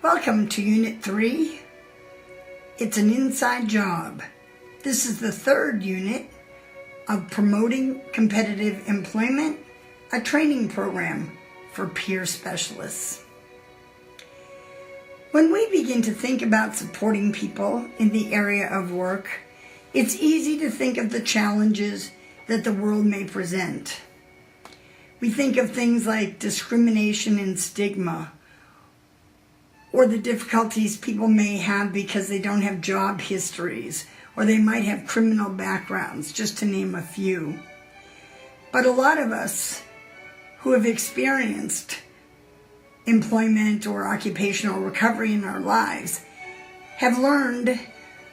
Welcome to Unit 3. It's an inside job. This is the third unit of Promoting Competitive Employment, a training program for peer specialists. When we begin to think about supporting people in the area of work, it's easy to think of the challenges that the world may present. We think of things like discrimination and stigma, or the difficulties people may have because they don't have job histories, or they might have criminal backgrounds, just to name a few. But a lot of us who have experienced employment or occupational recovery in our lives have learned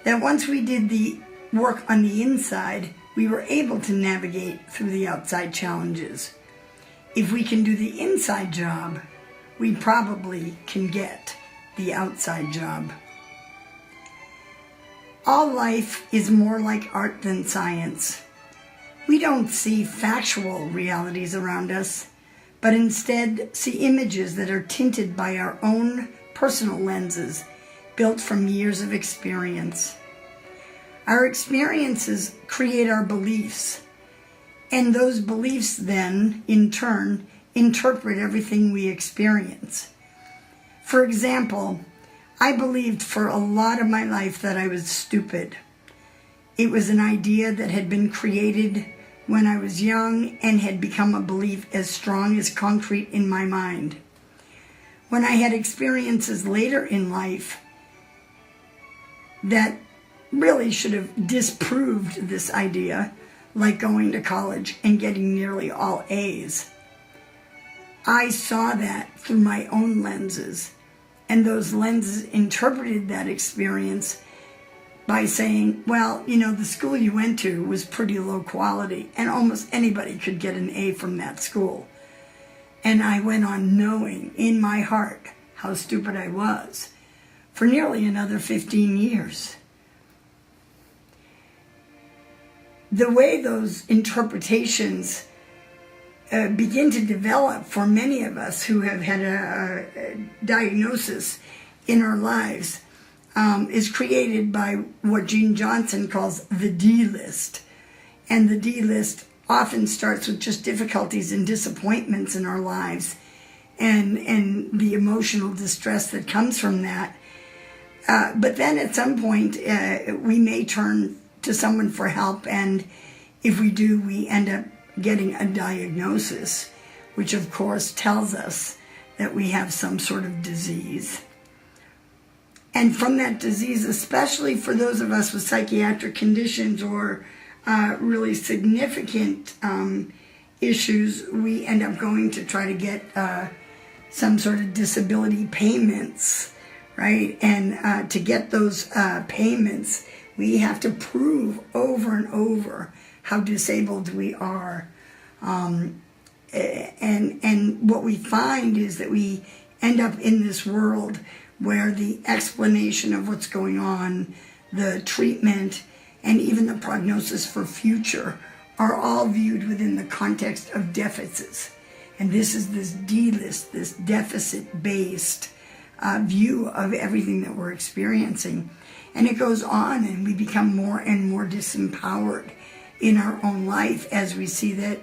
that once we did the work on the inside, we were able to navigate through the outside challenges. If we can do the inside job, we probably can get the outside job. All life is more like art than science. We don't see factual realities around us, but instead see images that are tinted by our own personal lenses, built from years of experience. Our experiences create our beliefs, and those beliefs then, in turn, interpret everything we experience. For example, I believed for a lot of my life that I was stupid. It was an idea that had been created when I was young and had become a belief as strong as concrete in my mind. When I had experiences later in life that really should have disproved this idea, like going to college and getting nearly all A's, I saw that through my own lenses, and those lenses interpreted that experience by saying, well, the school you went to was pretty low quality, and almost anybody could get an A from that school. And I went on knowing in my heart how stupid I was for nearly another 15 years. The way those interpretations begin to develop for many of us who have had a diagnosis in our lives is created by what Gene Johnson calls the D list. And the D list often starts with just difficulties and disappointments in our lives and the emotional distress that comes from that. But then at some point, we may turn to someone for help, and if we do, we end up getting a diagnosis, which of course tells us that we have some sort of disease. And from that disease, especially for those of us with psychiatric conditions or really significant issues, we end up going to try to get some sort of disability payments, right? And to get those payments, we have to prove over and over how disabled we are. And what we find is that we end up in this world where the explanation of what's going on, the treatment, and even the prognosis for future are all viewed within the context of deficits. And this is this D-list, this deficit-based view of everything that we're experiencing. And it goes on, and we become more and more disempowered in our own life as we see that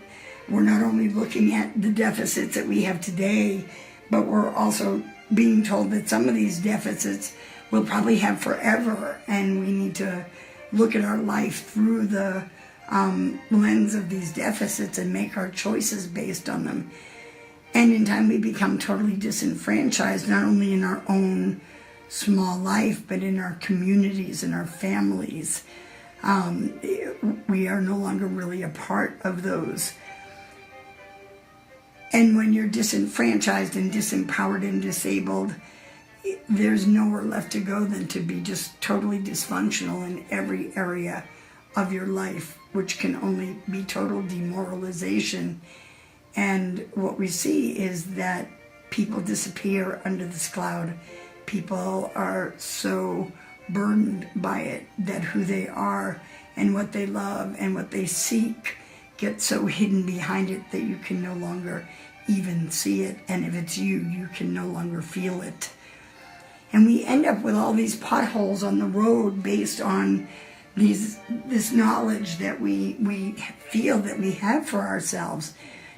we're not only looking at the deficits that we have today, but we're also being told that some of these deficits we'll probably have forever, and we need to look at our life through the lens of these deficits and make our choices based on them. And in time we become totally disenfranchised, not only in our own small life, but in our communities and our families. We are no longer really a part of those. And when you're disenfranchised and disempowered and disabled, there's nowhere left to go than to be just totally dysfunctional in every area of your life, which can only be total demoralization. And what we see is that people disappear under this cloud. People are so burdened by it that who they are and what they love and what they seek get so hidden behind it that you can no longer even see it. And if it's you, you can no longer feel it. And we end up with all these potholes on the road based on this knowledge that we feel that we have for ourselves,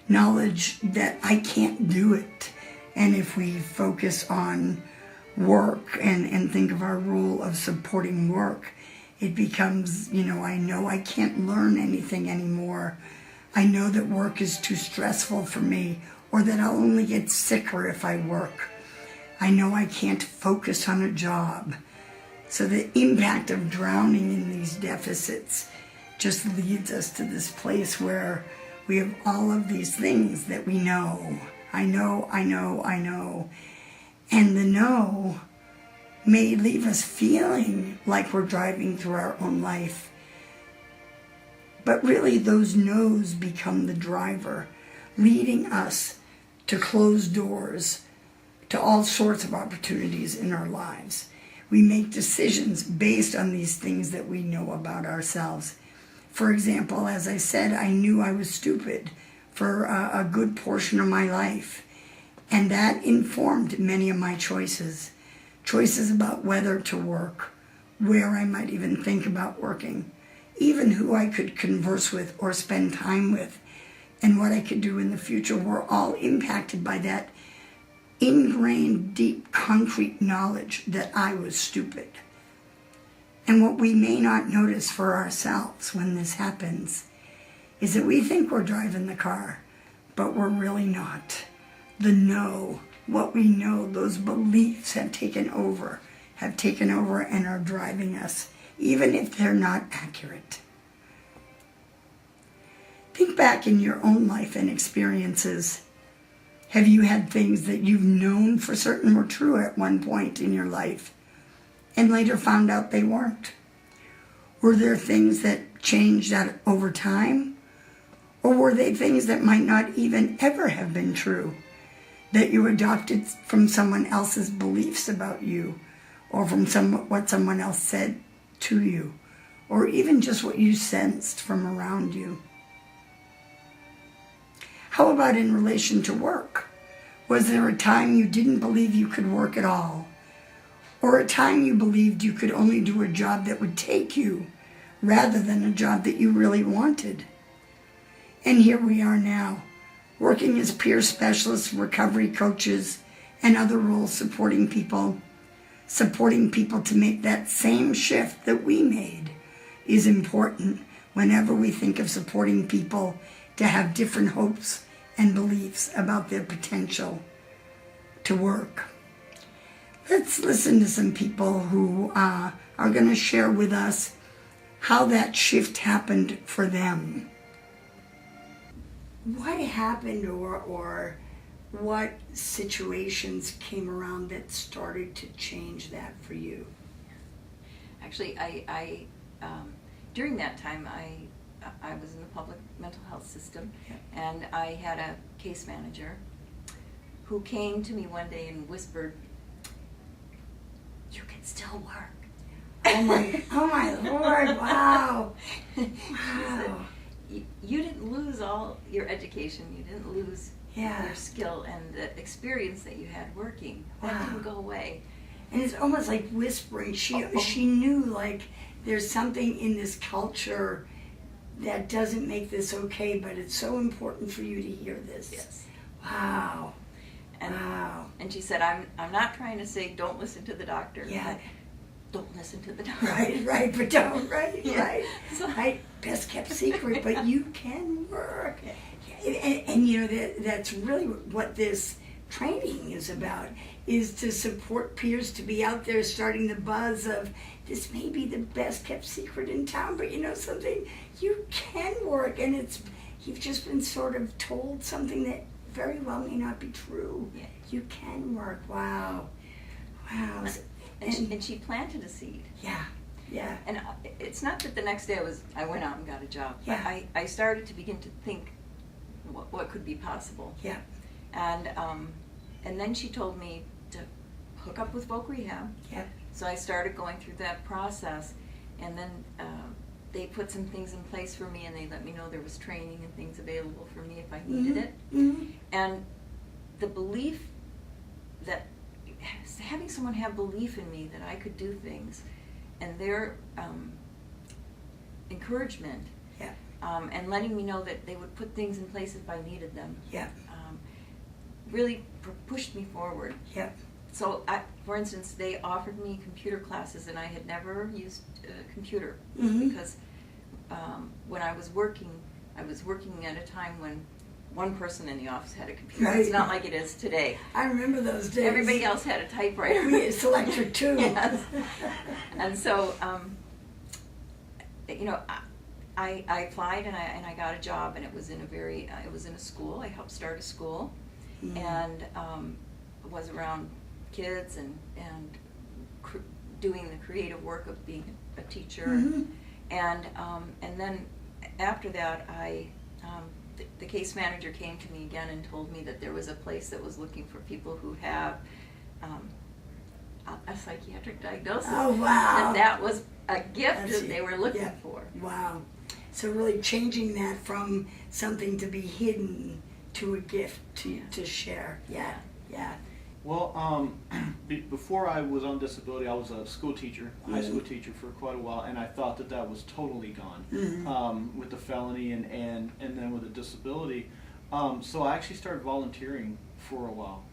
knowledge that I can't do it. And if we focus on work and think of our rule of supporting work, it becomes, I know I can't learn anything anymore. I know that work is too stressful for me, or that I'll only get sicker if I work. I know I can't focus on a job. So the impact of drowning in these deficits just leads us to this place where we have all of these things that we know. I know. And the know may leave us feeling like we're driving through our own life. But really those no's become the driver, leading us to closed doors, to all sorts of opportunities in our lives. We make decisions based on these things that we know about ourselves. For example, as I said, I knew I was stupid for a good portion of my life. And that informed many of my choices. Choices about whether to work, where I might even think about working, even who I could converse with or spend time with, and what I could do in the future were all impacted by that ingrained, deep, concrete knowledge that I was stupid. And what we may not notice for ourselves when this happens is that we think we're driving the car, but we're really not. The know, what we know, those beliefs have taken over and are driving us, even if they're not accurate. Think back in your own life and experiences. Have you had things that you've known for certain were true at one point in your life and later found out they weren't? Were there things that changed over time? Or were they things that might not even ever have been true, that you adopted from someone else's beliefs about you, or from what someone else said to you, or even just what you sensed from around you? How about in relation to work? Was there a time you didn't believe you could work at all? Or a time you believed you could only do a job that would take you, rather than a job that you really wanted? And here we are now, working as peer specialists, recovery coaches, and other roles supporting people to make that same shift that we made is important whenever we think of supporting people to have different hopes and beliefs about their potential to work. Let's listen to some people who are going to share with us how that shift happened for them. What happened or what situations came around that started to change that for you? Actually, I during that time, I was in the public mental health system, and I had a case manager who came to me one day and whispered, "You can still work." Oh my Lord, wow. Wow. You didn't lose all your education, you didn't lose your skill and the experience that you had working. That didn't go away. And it's almost like whispering. She knew, like, there's something in this culture that doesn't make this okay, but it's so important for you to hear this. Yes. Wow. And she said, I'm not trying to say don't listen to the doctor. Yeah. Don't listen to the doctor. Right, but don't, right. So, Right, best kept secret, but you can work. And you know, that's really what this training is about, is to support peers to be out there starting the buzz of, this may be the best kept secret in town, but you know something, you can work, and you've just been sort of told something that very well may not be true. Yeah. You can work. Wow. And she planted a seed. Yeah. And it's not that the next day I went out and got a job. Yeah. But I started to begin to think what could be possible. Yeah. And then she told me to hook up with Voc Rehab. Yeah. So I started going through that process, and then they put some things in place for me, and they let me know there was training and things available for me if I needed it. Mm-hmm. And the belief that having someone have belief in me that I could do things, and their encouragement, Yeah. And letting me know that they would put things in place if I needed them, Yeah. really pushed me forward. Yeah. So, for instance, they offered me computer classes, and I had never used a computer Mhm. because when I was working at a time when one person in the office had a computer. Right. It's not like it is today. I remember those days. Everybody else had a typewriter. We had Selectric too. Yes. And so, you know, I applied and I got a job, and it was in a school. I helped start a school, and was around kids and doing the creative work of being a teacher, Mhm. and then after that, the case manager came to me again and told me that there was a place that was looking for people who have a psychiatric diagnosis. Oh, wow. And that was a gift That's that they were looking yeah. for. Wow. So really changing that from something to be hidden to a gift to share. Yeah. Yeah. Well, before I was on disability, I was a school teacher, high school teacher for quite a while, and I thought that was totally gone with the felony and then with the disability. So I actually started volunteering for a while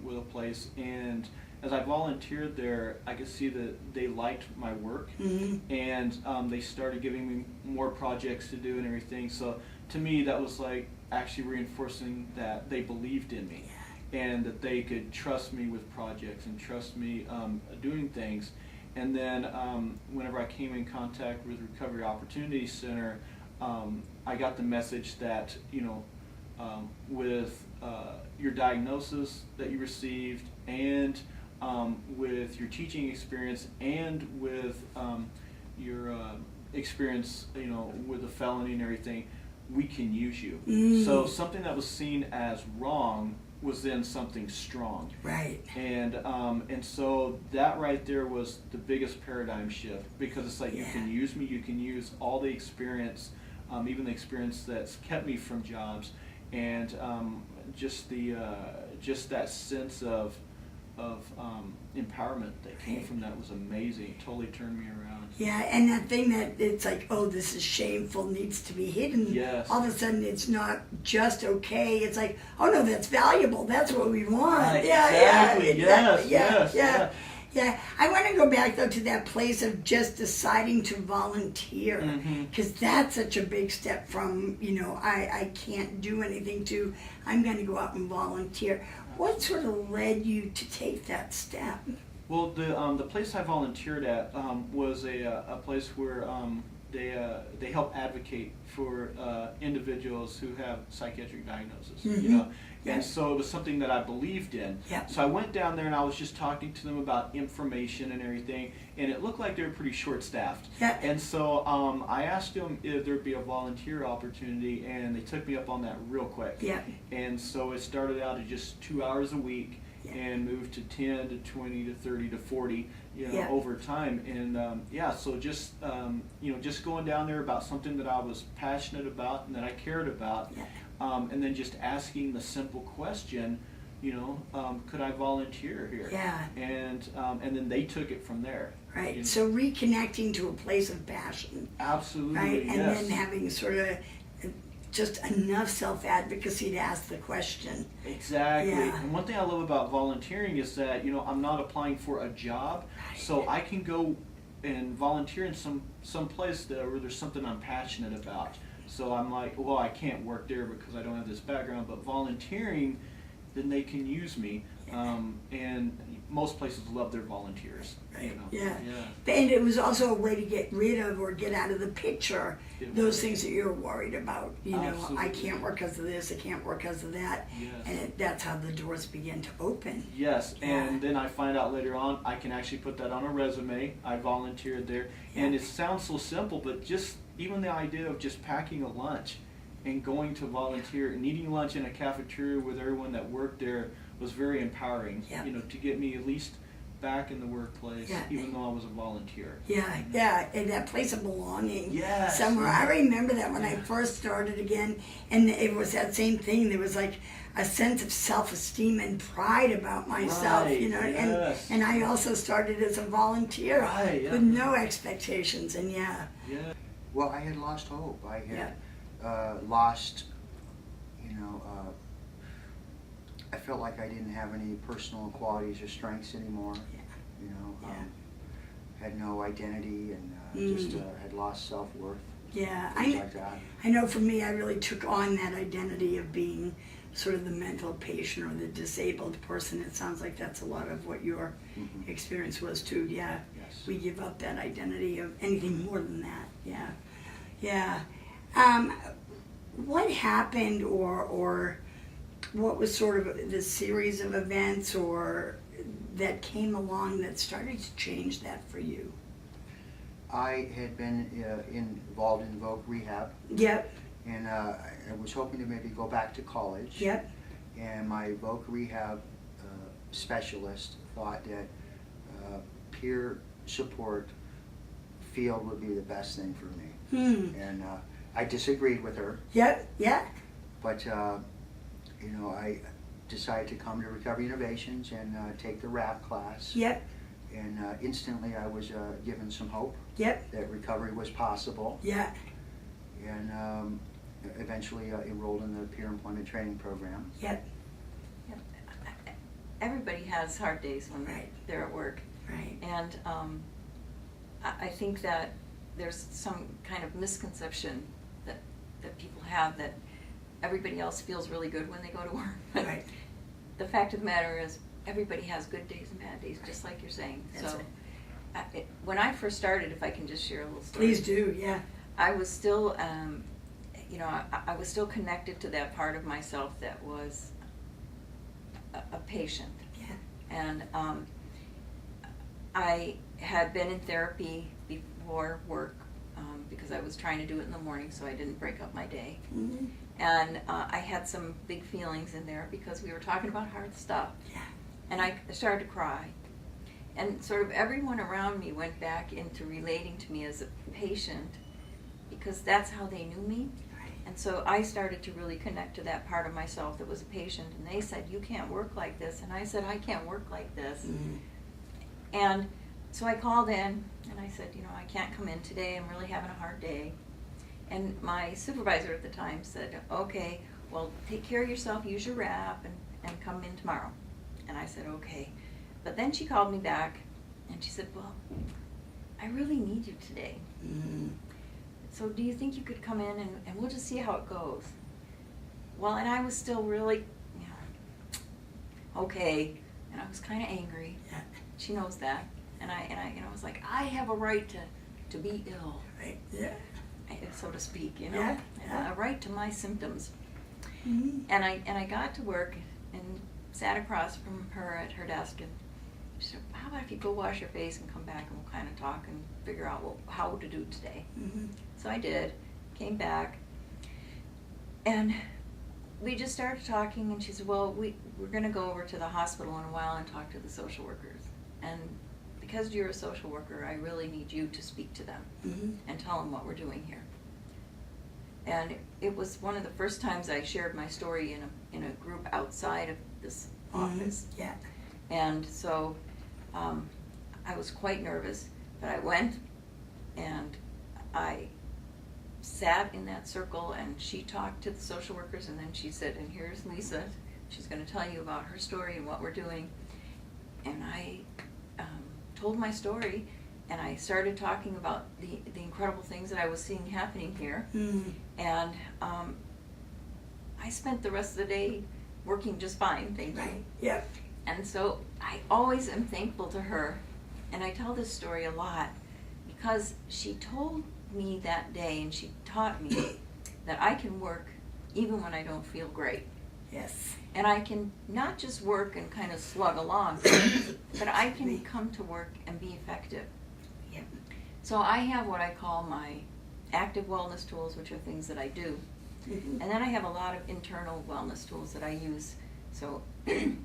with a place, and as I volunteered there, I could see that they liked my work, and they started giving me more projects to do and everything. So to me, that was like actually reinforcing that they believed in me. And that they could trust me with projects and trust me doing things. And then whenever I came in contact with Recovery Opportunity Center, I got the message that, you know, with your diagnosis that you received, and with your teaching experience, and with your experience, you know, with the felony and everything, we can use you. So something that was seen as wrong was then something strong. Right. And so that right there was the biggest paradigm shift, because it's like, you can use me, you can use all the experience, even the experience that's kept me from jobs, and just that sense of empowerment that came from that was amazing. It totally turned me around. Yeah, and that thing that it's like, oh, this is shameful, needs to be hidden. Yes. All of a sudden, it's not just okay. It's like, oh no, that's valuable. That's what we want. Right, Yeah, exactly. yeah, exactly. Yes, yeah. yes. Yeah, I want to go back though to that place of just deciding to volunteer, because that's such a big step from, you know, I can't do anything to, I'm going to go out and volunteer. What sort of led you to take that step? Well, the place I volunteered at was a place where they help advocate for individuals who have psychiatric diagnoses. You know, and so it was something that I believed in. Yep. So I went down there and I was just talking to them about information and everything, and it looked like they were pretty short-staffed. Yep. And so I asked them if there'd be a volunteer opportunity, and they took me up on that real quick. Yep. And so it started out at just 2 hours a week, and moved to 10 to 20 to 30 to 40, you know, over time. And so just you know, just going down there about something that I was passionate about and that I cared about, and then just asking the simple question, you know, could I volunteer here? Yeah. And then they took it from there. Right. You know? So reconnecting to a place of passion. Absolutely. Right. And yes. then having sort of just enough self-advocacy to ask the question. Exactly. Yeah. And one thing I love about volunteering is that, you know, I'm not applying for a job, so I can go and volunteer in some place where there's something I'm passionate about. So I'm like, well, I can't work there because I don't have this background, but volunteering, then they can use me. And most places love their volunteers. You know? Yeah. And it was also a way to get rid of or get out of the picture those things that you're worried about. You know, Absolutely. I can't work because of this, I can't work because of that. Yes. And that's how the doors begin to open. Yes, Yeah. and then I find out later on I can actually put that on a resume. I volunteered there, and it sounds so simple, but just even the idea of just packing a lunch and going to volunteer and eating lunch in a cafeteria with everyone that worked there was very empowering. Yeah. You know, to get me at least back in the workplace, Yeah. even though I was a volunteer. Yeah, and that place of belonging Yes. somewhere. I remember that when I first started again, and it was that same thing. There was like a sense of self-esteem and pride about myself, Right, you know. yes. And I also started as a volunteer Right, yeah. with no expectations, and yeah. Well, I had lost hope. I had Yeah. lost, I felt like I didn't have any personal qualities or strengths anymore. Yeah. Yeah. Had no identity and just had lost self-worth. Yeah, Things like that. I know for me, I really took on that identity of being sort of the mental patient or the disabled person. It sounds like that's a lot of what your Mhm. experience was too. Yeah, Yes. we give up that identity of anything more than that. Yeah. What happened, or what was sort of the series of events or that came along that started to change that for you? I had been involved in Voc rehab, Yep. and I was hoping to maybe go back to college. Yep. And my Voc rehab specialist thought that peer support field would be the best thing for me. And I disagreed with her, Yep. Yeah. but I decided to come to Recovery Innovations and take the RAP class. Yep. And instantly I was given some hope Yep. that recovery was possible, Yeah. and eventually enrolled in the peer employment training program. Yep. Everybody has hard days when Right. they're at work. Right. And I think that there's some kind of misconception that people have that everybody else feels really good when they go to work. But Right. the fact of the matter is, everybody has good days and bad days, just like you're saying. That's so, right. when I first started, if I can just share a little story. Please do. Yeah. I was still, I was still connected to that part of myself that was a patient. Yeah. And I had been in therapy before work because I was trying to do it in the morning so I didn't break up my day. Mm-hmm. And I had some big feelings in there because we were talking about hard stuff. Yeah. And I started to cry. And sort of everyone around me went back into relating to me as a patient because that's how they knew me. Right. And so I started to really connect to that part of myself that was a patient. And they said, you can't work like this. And I said, I can't work like this. Mm-hmm. And so I called in and I said, I can't come in today. I'm really having a hard day. And my supervisor at the time said, okay, well, take care of yourself, use your wrap, and come in tomorrow. And I said, okay. But then she called me back and she said, well, I really need you today. Mm-hmm. So do you think you could come in and we'll just see how it goes? Well, and I was still really, okay. And I was kind of angry. Yeah. She knows that. And I was like, I have a right to be ill, Right. Yeah. so to speak, Yeah, yeah. a right to my symptoms. Mm-hmm. And I got to work and sat across from her at her desk, and she said, how about if you go wash your face and come back and we'll kind of talk and figure out how to do today. Mm-hmm. So I did, came back, and we just started talking, and she said, well, we're going to go over to the hospital in a while and talk to the social workers. And because you're a social worker, I really need you to speak to them Mm-hmm. and tell them what we're doing here. And it was one of the first times I shared my story in a group outside of this office. Yeah. And so I was quite nervous, but I went and I sat in that circle, and she talked to the social workers, and then she said, and here's Lisa, she's going to tell you about her story and what we're doing. And I told my story, and I started talking about the incredible things that I was seeing happening here. Mm-hmm. And I spent the rest of the day working just fine, thank you. Right. Yeah. And so I always am thankful to her, and I tell this story a lot because she told me that day, and she taught me that I can work even when I don't feel great. Yes. And I can not just work and kind of slug along, but I can come to work and be effective. Yep. So I have what I call my active wellness tools, which are things that I do. Mm-hmm. And then I have a lot of internal wellness tools that I use. So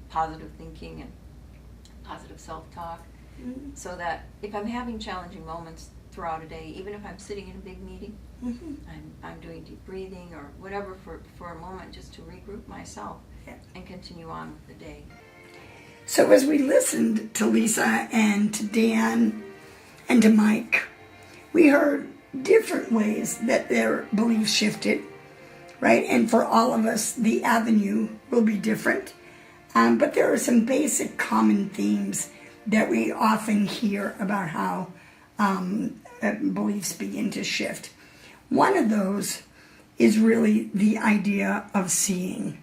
positive thinking and positive self-talk. so that if I'm having challenging moments throughout a day, even if I'm sitting in a big meeting, I'm doing deep breathing or whatever for a moment just to regroup myself and continue on with the day. So as we listened to Lisa and to Dan and to Mike, we heard different ways that their beliefs shifted, right? And for all of us, the avenue will be different. But there are some basic common themes that we often hear about how beliefs begin to shift. One of those is really the idea of seeing,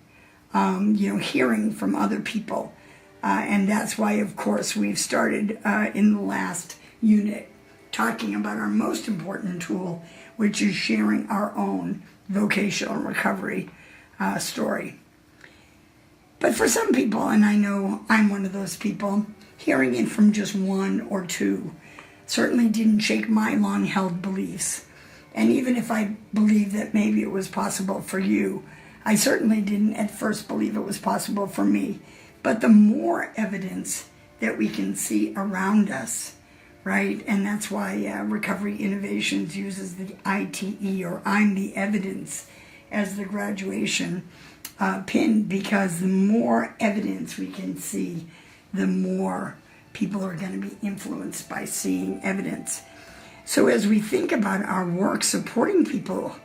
hearing from other people. And that's why, of course, we've started in the last unit talking about our most important tool, which is sharing our own vocational recovery story. But for some people, and I know I'm one of those people, hearing it from just one or two certainly didn't shake my long-held beliefs. And even if I believe that maybe it was possible for you, I certainly didn't at first believe it was possible for me. But the more evidence that we can see around us, right? And that's why Recovery Innovations uses the ITE, or I'm the Evidence, as the graduation pin, because the more evidence we can see, the more people are going to be influenced by seeing evidence. So as we think about our work supporting people,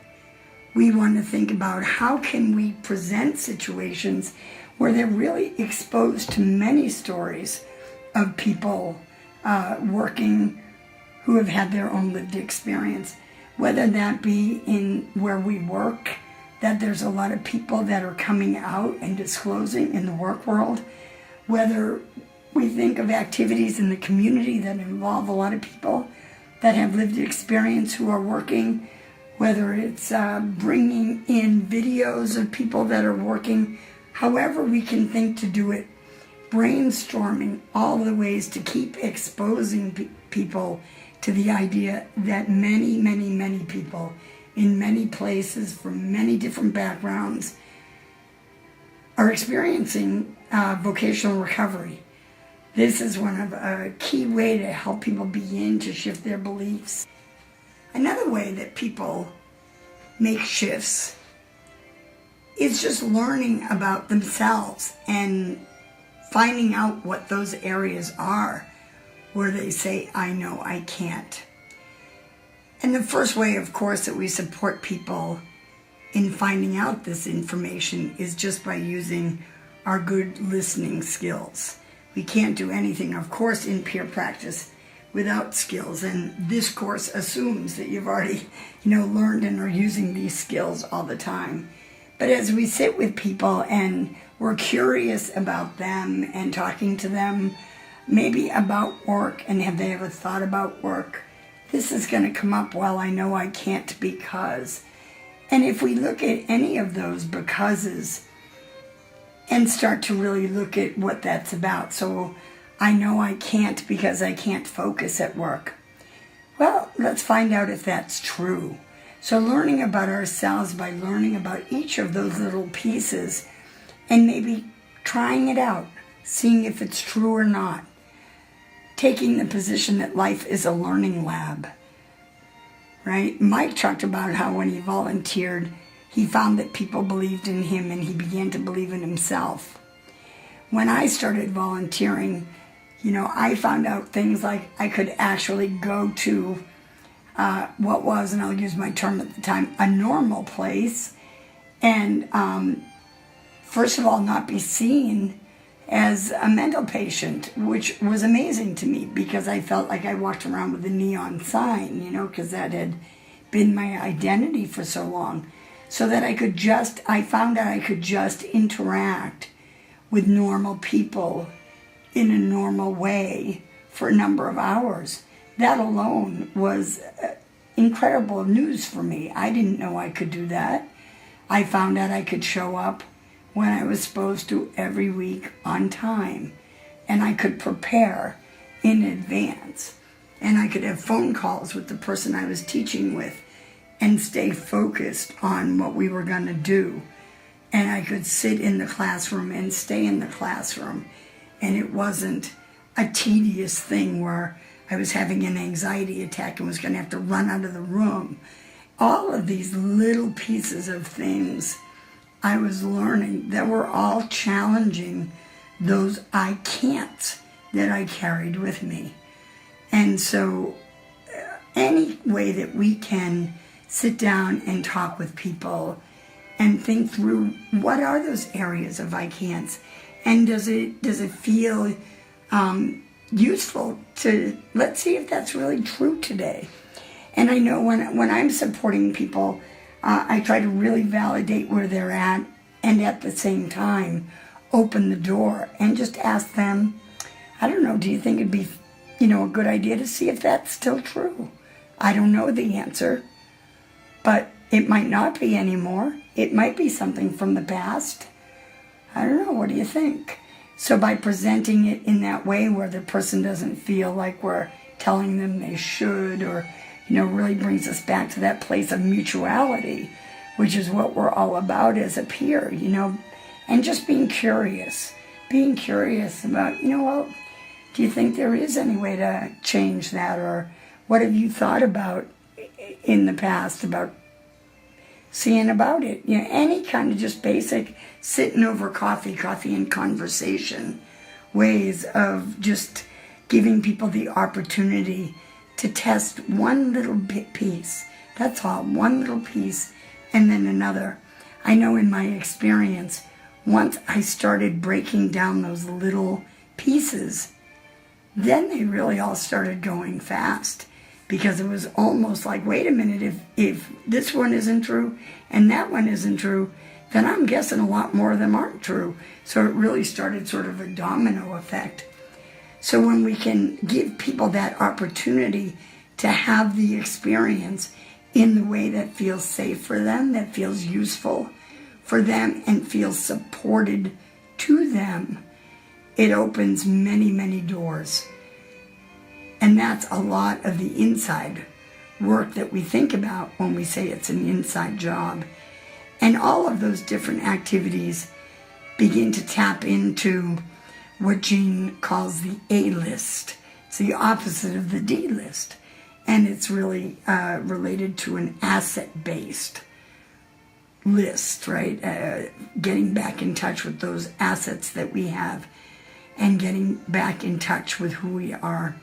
we want to think about how can we present situations where they're really exposed to many stories of people working who have had their own lived experience, whether that be in where we work, that there's a lot of people that are coming out and disclosing in the work world, whether we think of activities in the community that involve a lot of people that have lived experience who are working, whether it's bringing in videos of people that are working, however we can think to do it, brainstorming all the ways to keep exposing people to the idea that many, many, many people in many places from many different backgrounds are experiencing vocational recovery. This is one of a key way to help people begin to shift their beliefs. Another way that people make shifts is just learning about themselves and finding out what those areas are where they say, I know I can't. And the first way, of course, that we support people in finding out this information is just by using our good listening skills. We can't do anything, of course, in peer practice without skills, and this course assumes that you've already, learned and are using these skills all the time. But as we sit with people and we're curious about them and talking to them, maybe about work, and have they ever thought about work, this is going to come up, well, I know I can't because. And if we look at any of those becauses and start to really look at what that's about, so I know I can't because I can't focus at work. Well, let's find out if that's true. So learning about ourselves by learning about each of those little pieces and maybe trying it out, seeing if it's true or not. Taking the position that life is a learning lab, right? Mike talked about how when he volunteered, he found that people believed in him and he began to believe in himself. When I started volunteering, I found out things like I could actually go to what was, and I'll use my term at the time, a normal place, and first of all, not be seen as a mental patient, which was amazing to me because I felt like I walked around with a neon sign, because that had been my identity for so long. So that I found out I could just interact with normal people in a normal way for a number of hours. That alone was incredible news for me. I didn't know I could do that. I found out I could show up when I was supposed to every week on time, and I could prepare in advance, and I could have phone calls with the person I was teaching with and stay focused on what we were going to do, and I could sit in the classroom and stay in the classroom, and it wasn't a tedious thing where I was having an anxiety attack and was going to have to run out of the room. All of these little pieces of things I was learning that were all challenging those I can'ts that I carried with me. And so any way that we can sit down and talk with people and think through what are those areas of I can'ts, and does it feel useful to, let's see if that's really true today. And I know when I'm supporting people, I try to really validate where they're at, and at the same time open the door and just ask them, I don't know, do you think it'd be a good idea to see if that's still true? I don't know the answer, but it might not be anymore. It might be something from the past. I don't know, what do you think? So by presenting it in that way where the person doesn't feel like we're telling them they should, or really brings us back to that place of mutuality, which is what we're all about as a peer, and just being curious about, well, do you think there is any way to change that? Or what have you thought about in the past about seeing about it? Any kind of just basic sitting over coffee and conversation ways of just giving people the opportunity to test one little piece. That's all, one little piece and then another. I know in my experience, once I started breaking down those little pieces, then they really all started going fast, because it was almost like, wait a minute, if this one isn't true and that one isn't true, then I'm guessing a lot more of them aren't true. So it really started sort of a domino effect. So when we can give people that opportunity to have the experience in the way that feels safe for them, that feels useful for them, and feels supported to them, it opens many, many doors. And that's a lot of the inside work that we think about when we say it's an inside job. And all of those different activities begin to tap into what Jean calls the A list. It's the opposite of the D list. And it's really related to an asset-based list, right? Getting back in touch with those assets that we have and getting back in touch with who we are.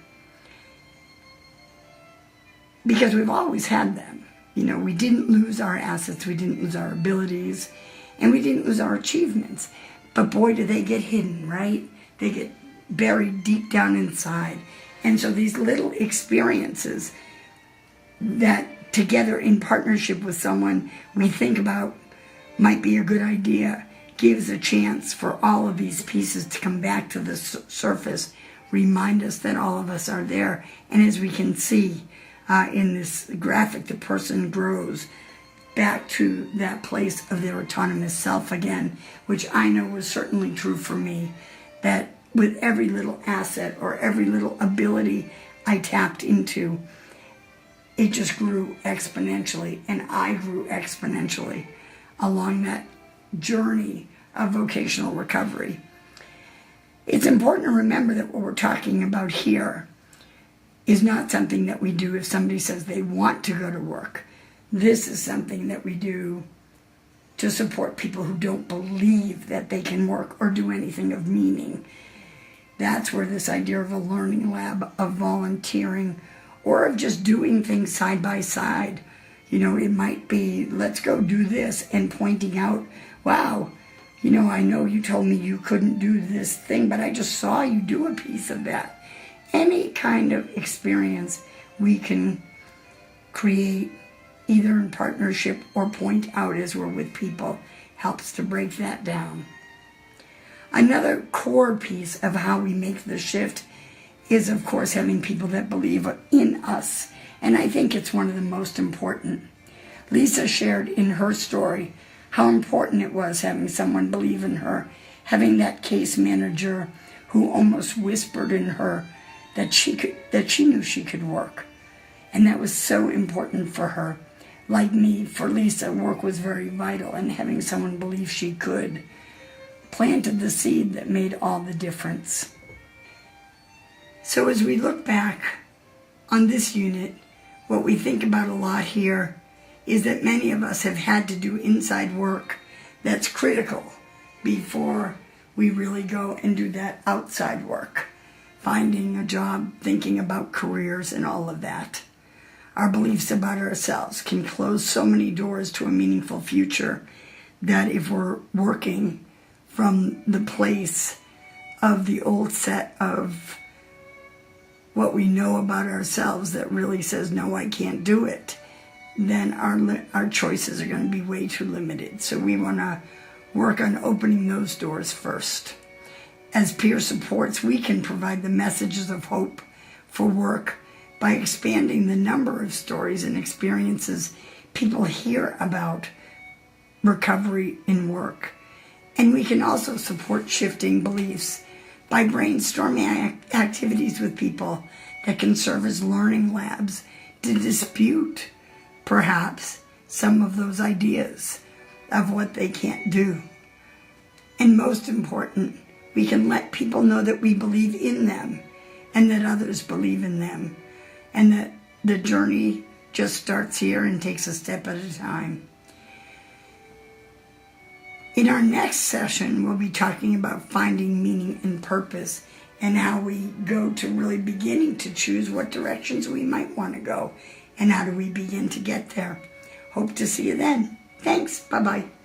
Because we've always had them. We didn't lose our assets, we didn't lose our abilities, and we didn't lose our achievements. But boy, do they get hidden, right? They get buried deep down inside. And so these little experiences that together in partnership with someone we think about might be a good idea gives a chance for all of these pieces to come back to the surface, remind us that all of us are there. And as we can see in this graphic, the person grows back to that place of their autonomous self again, which I know was certainly true for me, that with every little asset or every little ability I tapped into, it just grew exponentially, and I grew exponentially along that journey of vocational recovery. It's important to remember that what we're talking about here is not something that we do if somebody says they want to go to work. This is something that we do to support people who don't believe that they can work or do anything of meaning. That's where this idea of a learning lab, of volunteering, or of just doing things side by side. It might be, let's go do this, and pointing out, wow, I know you told me you couldn't do this thing, but I just saw you do a piece of that. Any kind of experience we can create, either in partnership or point out as we're with people, helps to break that down. Another core piece of how we make the shift is, of course, having people that believe in us. And I think it's one of the most important. Lisa shared in her story how important it was having someone believe in her, having that case manager who almost whispered in her that she knew she could work. And that was so important for her. Like me, for Lisa, work was very vital, and having someone believe she could planted the seed that made all the difference. So as we look back on this unit, what we think about a lot here is that many of us have had to do inside work that's critical before we really go and do that outside work, finding a job, thinking about careers and all of that. Our beliefs about ourselves can close so many doors to a meaningful future that if we're working from the place of the old set of what we know about ourselves that really says, no, I can't do it, then our choices are going to be way too limited. So we want to work on opening those doors first. As peer supports, we can provide the messages of hope for work by expanding the number of stories and experiences people hear about recovery in work. And we can also support shifting beliefs by brainstorming activities with people that can serve as learning labs to dispute, perhaps, some of those ideas of what they can't do. And most important, we can let people know that we believe in them and that others believe in them and that the journey just starts here and takes a step at a time. In our next session, we'll be talking about finding meaning and purpose and how we go to really beginning to choose what directions we might want to go and how do we begin to get there. Hope to see you then. Thanks. Bye-bye.